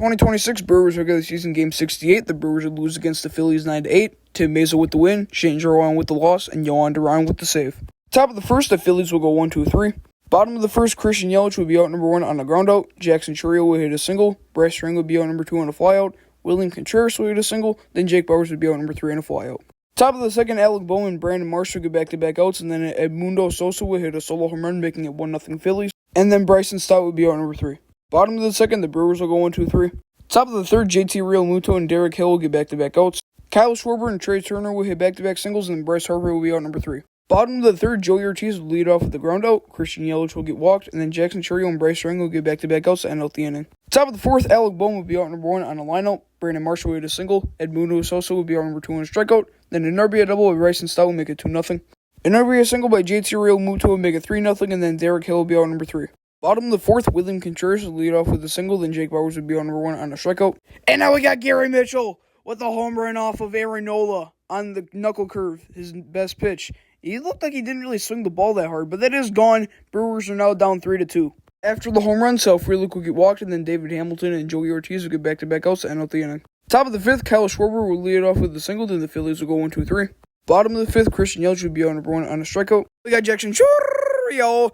2026 Brewers regular season game 68. The Brewers would lose against the Phillies 9-8. Tim Mayza with the win, Shane Jarwan with the loss, and Yohan Duran with the save. Top of the first, the Phillies will go 1-2-3. Bottom of the first, Christian Yelich would be out number 1 on a groundout. Jackson Chourio would hit a single. Bryce Strang would be out number 2 on a flyout. William Contreras would hit a single. Then Jake Bauers would be out number 3 on a flyout. Top of the second, Alec Bohm and Brandon Marsh would get back-to-back outs, and then Edmundo Sosa would hit a solo home run, making it 1-0 Phillies. And then Bryson Stott would be out number 3. Bottom of the second, the Brewers will go 1-2-3. Top of the third, JT Realmuto and Derek Hill will get back-to-back outs. Kyle Schwarber and Trey Turner will hit back-to-back singles, and then Bryce Harper will be out number 3. Bottom of the third, Joey Ortiz will lead off with the ground out. Christian Yelich will get walked, and then Jackson Chourio and Bryce Strang will get back-to-back outs to end out the inning. Top of the fourth, Alec Bohm will be out number 1 on a lineup. Brandon Marshall will hit a single. Edmundo Sosa will be out number 2 on a strikeout. Then an RBI double by Bryson Stott will make it 2-0. An RBI single by JT Realmuto will make it 3-0, and then Derek Hill will be out number 3. Bottom of the fourth, William Contreras will lead off with a single, then Jake Bauers would be on number 1 on a strikeout. And now we got Gary Mitchell with a home run off of Aaron Nola on the knuckle curve, his best pitch. He looked like he didn't really swing the ball that hard, but that is gone. Brewers are now down 3-2. After the home run, Sal Frelick will get walked, and then David Hamilton and Joey Ortiz will get back-to-back outs to end out the inning. Top of the fifth, Kyle Schwarber will lead off with a single, then the Phillies will go 1-2-3. Bottom of the fifth, Christian Yelich will be on number 1 on a strikeout. We got Jackson Chourio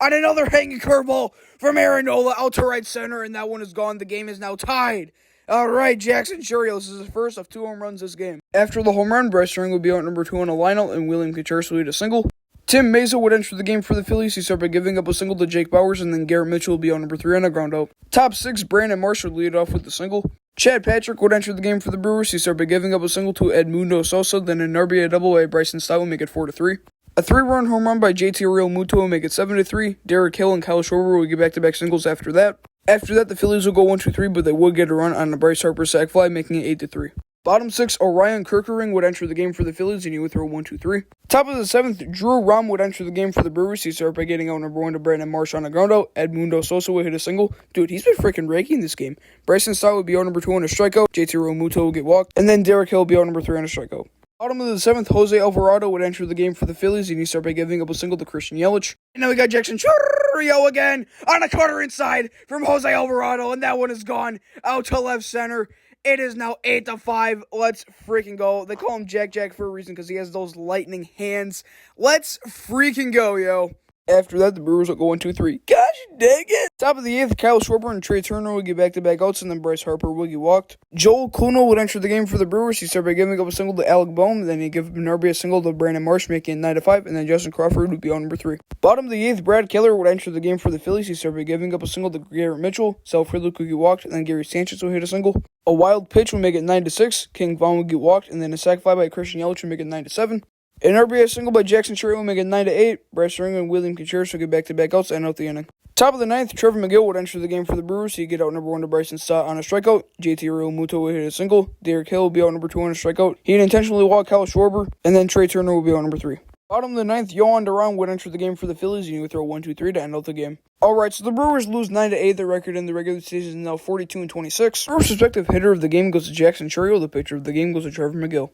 on another hanging curveball from Aaron Nola out to right center, and that one is gone. The game is now tied. All right, Jackson Chourio, this is his first of 2 home runs this game. After the home run, Bryce Strang will be out number 2 on a lineout, and William Contreras will hit a single. Tim Mayza would enter the game for the Phillies. He started by giving up a single to Jake Bauers, and then Garrett Mitchell will be on number 3 on a groundout. Top 6, Brandon Marsh would lead off with the single. Chad Patrick would enter the game for the Brewers. He started by giving up a single to Edmundo Sosa, then an RBI double by Bryson Stott will make it 4-3. A 3-run home run by JT Realmuto will make it 7-3. Derek Hill and Kyle Schwarber will get back-to-back singles after that. After that, the Phillies will go 1-2-3, but they would get a run on the Bryce Harper sac fly, making it 8-3. Bottom 6, Orion Kerkering would enter the game for the Phillies, and he would throw 1-2-3. Top of the 7th, Drew Rom would enter the game for the Brewers. He started by getting out number 1 to Brandon Marsh on a groundout. Edmundo Sosa would hit a single. Dude, he's been freaking raking this game. Bryson Stott would be out number 2 on a strikeout. JT Realmuto will get walked, and then Derek Hill will be out number 3 on a strikeout. Bottom of the 7th, Jose Alvarado would enter the game for the Phillies, and he started by giving up a single to Christian Yelich. And now we got Jackson Chourio again on a cutter inside from Jose Alvarado, and that one is gone out to left center. It is now 8-5. Let's freaking go. They call him Jack for a reason because he has those lightning hands. Let's freaking go, yo. After that, the Brewers will go 1-2-3. Gosh dang it! Top of the 8th, Kyle Schwarber and Trey Turner will get back-to-back outs, and then Bryce Harper will get walked. Joel Kuhnel would enter the game for the Brewers. He started by giving up a single to Alec Bohm, then he'd give up an RBI single to Brandon Marsh, making it 9-5, and then Justin Crawford would be on number 3. Bottom of the 8th, Brad Keller would enter the game for the Phillies. He started by giving up a single to Garrett Mitchell. Sal Frelick would get walked, and then Gary Sanchez would hit a single. A wild pitch would make it 9-6. King Vaughn would get walked, and then a sac fly by Christian Yelich would make it 9-7. An RBI single by Jackson Chourio will make it 9-8. Bryce Strang and William Contreras will get back-to-back outs to end out the inning. Top of the 9th, Trevor McGill would enter the game for the Brewers. He'd get out number 1 to Bryson Stott on a strikeout. JT Realmuto would hit a single. Derek Hill will be out number 2 on a strikeout. He'd intentionally walk Kyle Schwarber, and then Trey Turner will be out number 3. Bottom of the 9th, Yohan Duran would enter the game for the Phillies, and he would throw 1-2-3 to end out the game. Alright, so the Brewers lose 9-8. Their record in the regular season is now 42-26. First respective hitter of the game goes to Jackson Chourio. The pitcher of the game goes to Trevor McGill.